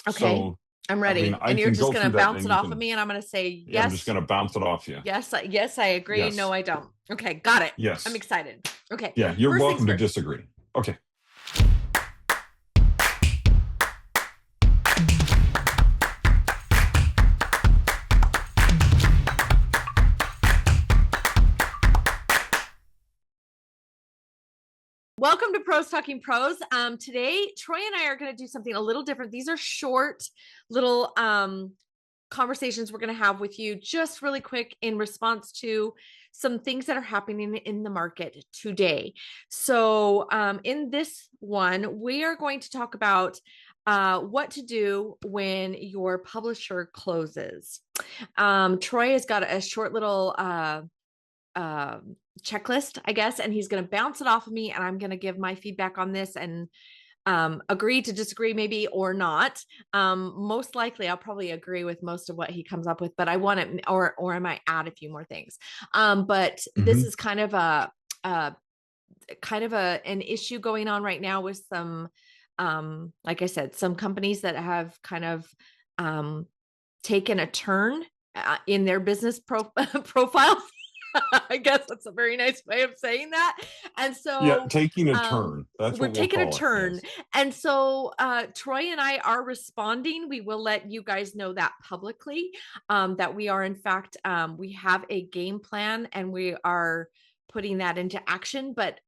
Okay, So, I'm I mean, ready. I And you're can just go going through to that bounce and it you off of can, me, and I'm going to say, yeah, I'm just yes, going to bounce it off you. yes, yes, I agree. No, Yes. I don't. Okay, got it. I'm Yes. excited. Okay, Yeah. You're first things welcome to first. disagree. Okay. Welcome to Pros Talking Prose. Today, Troy and I are going to do something a little different. These are short little conversations we're going to have with you just really quick in response to some things that are happening in the market today. So in this one, we are going to talk about what to do when your publisher closes. Troy has got a short little checklist, I guess, and he's going to bounce it off of me, and I'm going to give my feedback on this and agree to disagree maybe or not. Most likely I'll probably agree with most of what he comes up with, but I want it, or I might add a few more things. But this Hmm. is kind of an issue going on right now with some, like I said, some companies that have kind of taken a turn in their business profile. I guess that's a very nice way of saying that. And Yeah. so Taking a turn. That's we're what we'll taking a call it. turn. Yes. And so Troy and I are responding. We will let you guys know that publicly, that we are, in fact, we have a game plan and we are putting that into action. But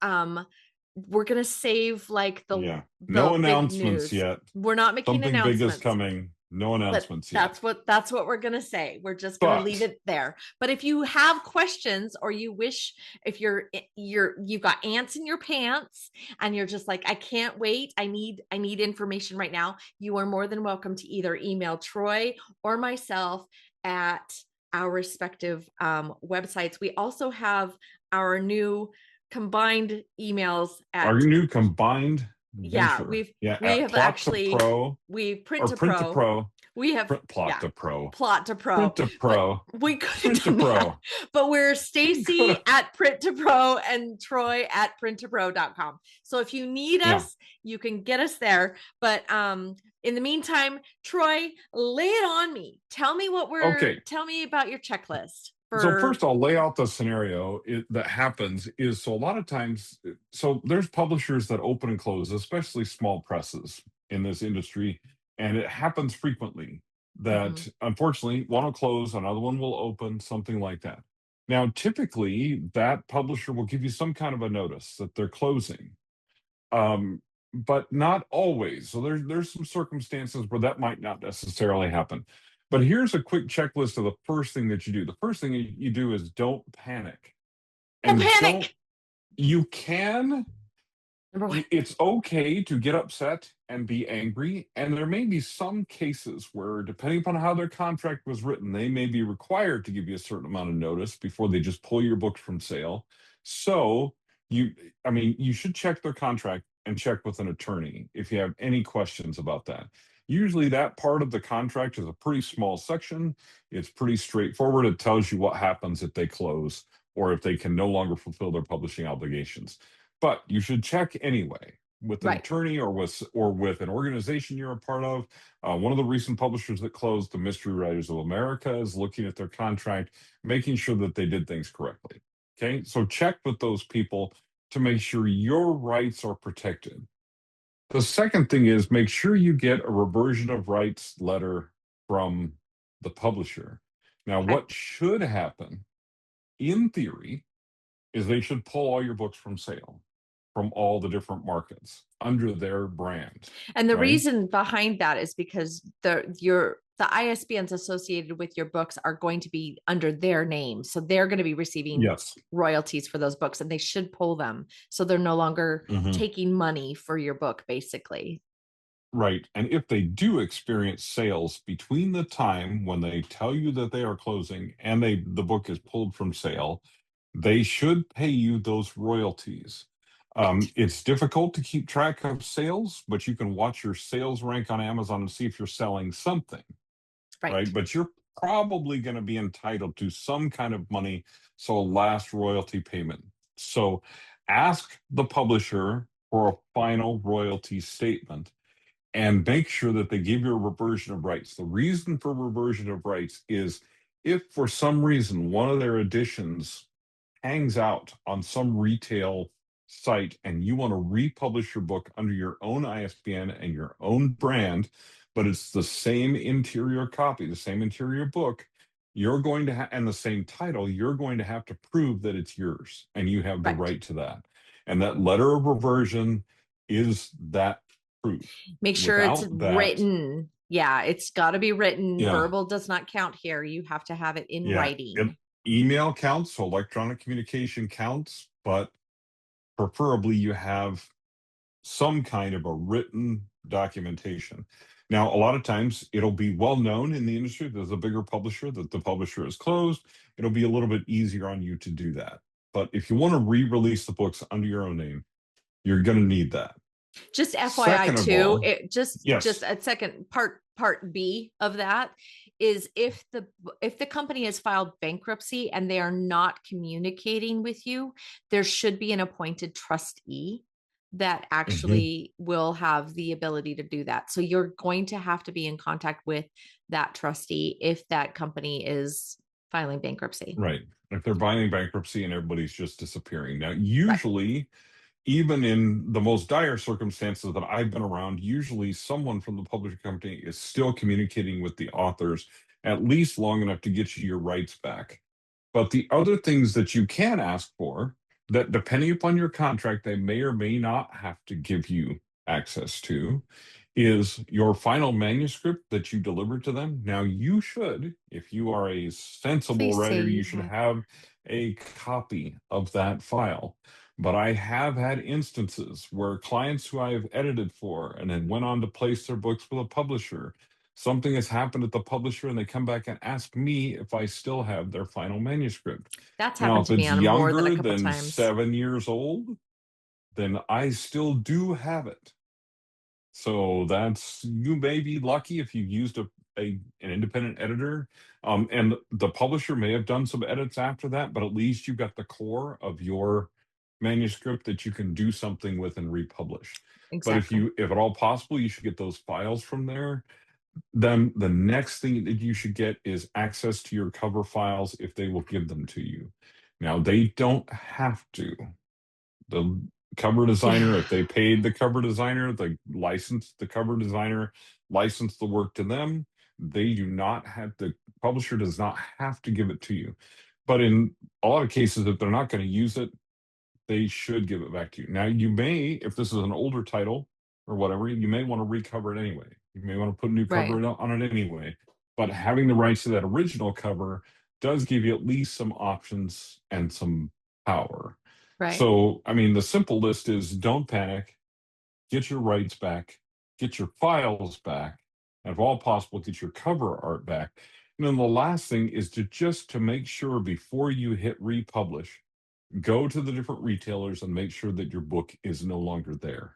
we're going to save like Yeah. the No big announcements news. yet. We're not making Something big is announcements, coming. No but announcements yet. that's what we're going to say. We're just going to leave But it there. But if you have questions, or you wish, if you've got ants in your pants and you're just like, I can't wait, I need information right now, you are more than welcome to either email Troy or myself at our respective websites. We also have our new combined emails our at, new combined yeah, venture, yeah, we at have plot to actually, pro we print or to print to pro. pro, We have, plot yeah, to pro, plot to pro, print to but pro, we could have print to done that. pro. But we're Go Stacey to, at print to pro and Troy at printtopro.com. So if you need yeah. us, you can get us there. But in the meantime, Troy, lay it on me. Okay. Tell me about your checklist So for. first, I'll lay out the scenario that happens is so a lot of times, so there's publishers that open and close, especially small presses in this industry, and it happens frequently Mhm. that unfortunately one will close, another one will open, something like that. Now, typically, that publisher will give you some kind of a notice that they're closing, but not always. So there's some circumstances where that might not necessarily happen. But here's a quick checklist of the first thing that you do. The first thing you do is don't panic. Don't And don't, panic. you can, Number one. it's okay to get upset and be angry. And there may be some cases where, depending upon how their contract was written, they may be required to give you a certain amount of notice before they just pull your books from sale. So you, I mean, you should check their contract and check with an attorney if you have any questions about that. Usually, that part of the contract is a pretty small section. It's pretty straightforward. It tells you what happens if they close or if they can no longer fulfill their publishing obligations. But you should check anyway with an Right. attorney or with an organization you're a part of. One of the recent publishers that closed, the Mystery Writers of America, is looking at their contract, making sure that they did things correctly. Okay, so check with those people to make sure your rights are protected. The second thing is make sure you get a reversion of rights letter from the publisher. Now, Okay. what should happen in theory is they should pull all your books from sale from all the different markets under their brand, And the right? reason behind that is because the ISBNs associated with your books are going to be under their name. So they're going to be receiving Yes. royalties for those books, and they should pull them. So they're no longer Hmm. taking money for your book, basically. Right. And if they do experience sales between the time when they tell you that they are closing and the book is pulled from sale, they should pay you those royalties. Right. It's difficult to keep track of sales, but you can watch your sales rank on Amazon and see if you're selling something, right? Right. But you're probably going to be entitled to some kind of money, so a last royalty payment. So ask the publisher for a final royalty statement. and make sure that they give you a reversion of rights. The reason for reversion of rights is if for some reason one of their editions hangs out on some retail site and you want to republish your book under your own ISBN and your own brand, but it's the same interior copy, the same interior book, you're going to and the same title, you're going to have to prove that it's yours and you have the Right. right to that. And that letter of reversion is that proof. Make sure it's Without that, written. Yeah, it's got to be written. yeah, Verbal does not count here. You have to have it in yeah, writing. email counts, so electronic communication counts, but preferably you have some kind of a written documentation. Now, a lot of times it'll be well known in the industry. There's a bigger publisher that the publisher is closed. It'll be a little bit easier on you to do that. But if you want to re-release the books under your own name, you're going to need that. Just FYI Second of too, all, it just yes. a second part B of that is if the company has filed bankruptcy and they are not communicating with you, there should be an appointed trustee that actually will have the ability to do that. So you're going to have to be in contact with that trustee if that company is filing bankruptcy. Right. If they're filing bankruptcy and everybody's just disappearing. Now, usually, even in the most dire circumstances that I've been around, usually someone from the publishing company is still communicating with the authors at least long enough to get you your rights back. But the other things that you can ask for, that depending upon your contract, they may or may not have to give you access to, is your final manuscript that you deliver to them. Now, you should, if you are a sensible Please say writer, you you should have. have a copy of that file. But I have had instances where clients who I have edited for and then went on to place their books with a publisher, something has happened at the publisher and they come back and ask me if I still have their final manuscript. That's Now, happened if to me it's on more than a younger couple than times. 7 years old, then I still do have it. So that's, you may be lucky if you used an independent editor, and the publisher may have done some edits after that, but at least you've got the core of your manuscript that you can do something with and republish. Exactly. But if at all possible, you should get those files from there. Then the next thing that you should get is access to your cover files if they will give them to you. Now, they don't have to. The cover designer, if they paid the cover designer, the cover designer licensed the work to them, they do not have, the publisher does not have to give it to you. But in a lot of cases, if they're not going to use it, they should give it back to you. Now, you may, if this is an older title or whatever, you may want to recover it anyway. You may want to put a new cover Right. on it anyway. But having the rights to that original cover does give you at least some options and some power. Right. So, I mean, the simple list is don't panic, get your rights back, get your files back, and if all possible, get your cover art back. And then the last thing is to make sure before you hit republish, go to the different retailers and make sure that your book is no longer there.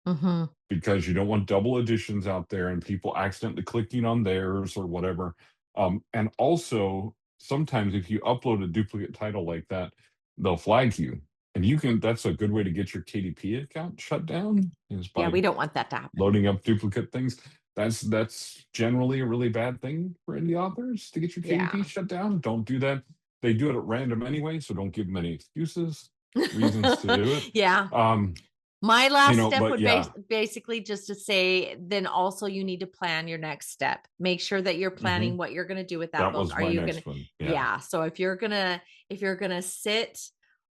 Mm-hmm. Because you don't want double editions out there and people accidentally clicking on theirs or whatever. And also, sometimes if you upload a duplicate title like that, they'll flag you. And that's a good way to get your KDP account shut down, is by we don't want that to happen. loading up duplicate things. That's generally a really bad thing for indie authors, to get your KDP shut down. Don't do that. They do it at random anyway, so don't give them any excuses, reasons to do it. Yeah. My last step would basically just to say, then also you need to plan your next step. Make sure that you're planning what you're going to do with that book. Are you going to? Yeah. So if you're going to sit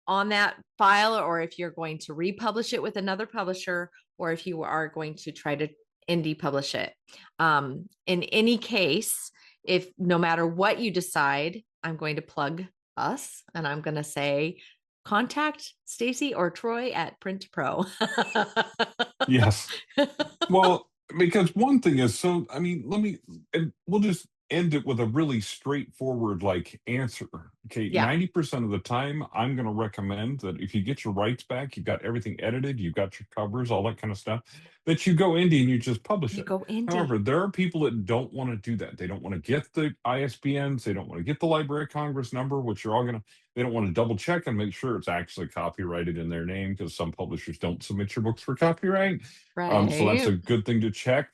on that file, or if you're going to republish it with another publisher, or if you are going to try to indie publish it. In any case, if no matter what you decide, I'm going to plug us and I'm going to say, contact Stacey or Troy at Print Pro. Yes. Well, because one thing is, so, I mean, we'll just end it with a really straightforward answer. Okay, Yeah. 90% of the time, I'm going to recommend that if you get your rights back, you've got everything edited, you've got your covers, all that kind of stuff, that you go indie and you just publish You it. go indie. However, there are people that don't want to do that. They don't want to get the ISBNs, they don't want to get the Library of Congress number, which you're all going to, they don't want to double check and make sure it's actually copyrighted in their name, because some publishers don't submit your books for copyright. Right. So that's a good thing to check.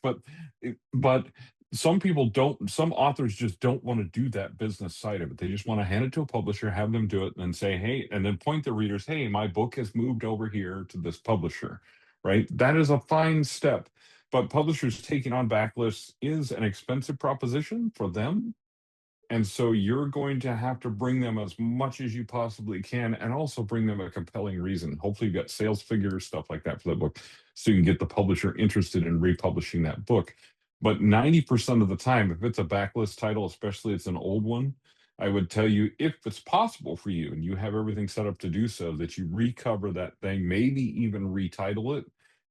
But some people don't, some authors just don't want to do that business side of it. They just want to hand it to a publisher, have them do it, and then say, hey, and then point the readers, hey, my book has moved over here to this publisher, right? That is a fine step. But publishers taking on backlists is an expensive proposition for them. And so you're going to have to bring them as much as you possibly can, and also bring them a compelling reason. Hopefully you've got sales figures, stuff like that for that book, so you can get the publisher interested in republishing that book. But 90% of the time, if it's a backlist title, especially it's an old one, I would tell you, if it's possible for you and you have everything set up to do so, that you recover that thing, maybe even retitle it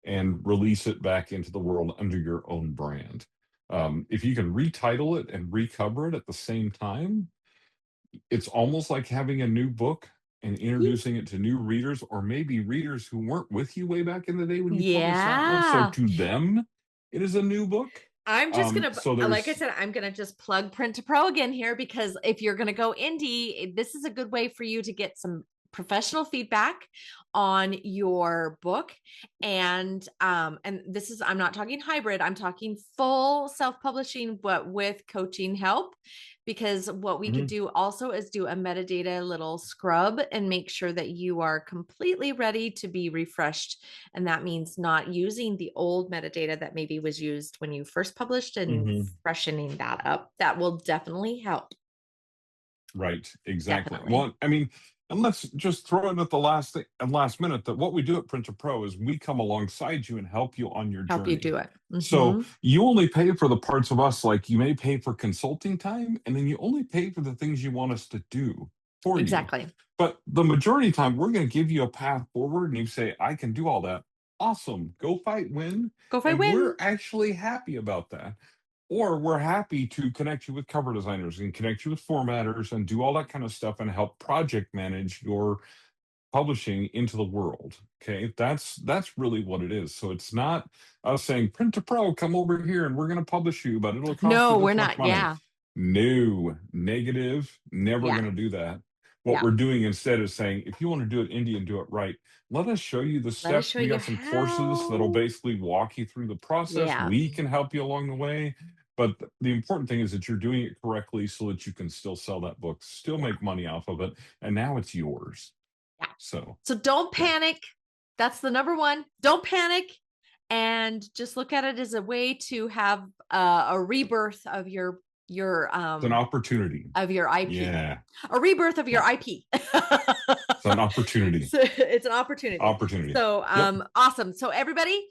and release it back into the world under your own brand. If you can retitle it and recover it at the same time, it's almost like having a new book and introducing it to new readers, or maybe readers who weren't with you way back in the day when you published that one. So to them, it is a new book. I'm just gonna, so like I said, I'm gonna just plug Print to Pro again here, because if you're gonna go indie, this is a good way for you to get some professional feedback on your book. And this is, I'm not talking hybrid, I'm talking full self-publishing, but with coaching help. Because what we could do also is do a metadata little scrub and make sure that you are completely ready to be refreshed. And that means not using the old metadata that maybe was used when you first published, and freshening that up. That will definitely help. Right, exactly. Definitely. Well, I mean, and let's just throw in at the last minute that what we do at Print to Pro is we come alongside you and help you on your journey. Help you do it. So you only pay for the parts of us, like you may pay for consulting time, and then you only pay for the things you want us to do for you. Exactly. But the majority of the time, we're going to give you a path forward, and you say, I can do all that. Awesome. Go fight, win. Go fight, win. We're actually happy about that. Or we're happy to connect you with cover designers and connect you with formatters and do all that kind of stuff and help project manage your publishing into the world. Okay, that's really what it is. So it's not us saying, Print to Pro, come over here and we're going to publish you, but it'll cost you No, this we're much not. money. Yeah. No, negative. Never going to do that. What we're doing instead is saying, if you want to do it indie and do it right, let us show you the steps. We got some courses that'll basically walk you through the process. Yeah. We can help you along the way. But the important thing is that you're doing it correctly so that you can still sell that book, still make money off of it, and now it's yours. Yeah. So don't panic. That's the number one. Don't panic, and just look at it as a way to have a rebirth of your it's an opportunity of your IP. Yeah. A rebirth of your IP. It's an opportunity. So it's an opportunity. So awesome. So everybody,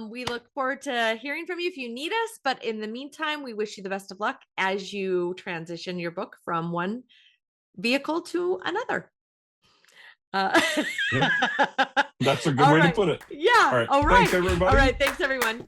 we look forward to hearing from you if you need us. But in the meantime, we wish you the best of luck as you transition your book from one vehicle to another. That's a good way to put it. Yeah. All right. All right. Thanks, everybody. All right. Thanks, everyone.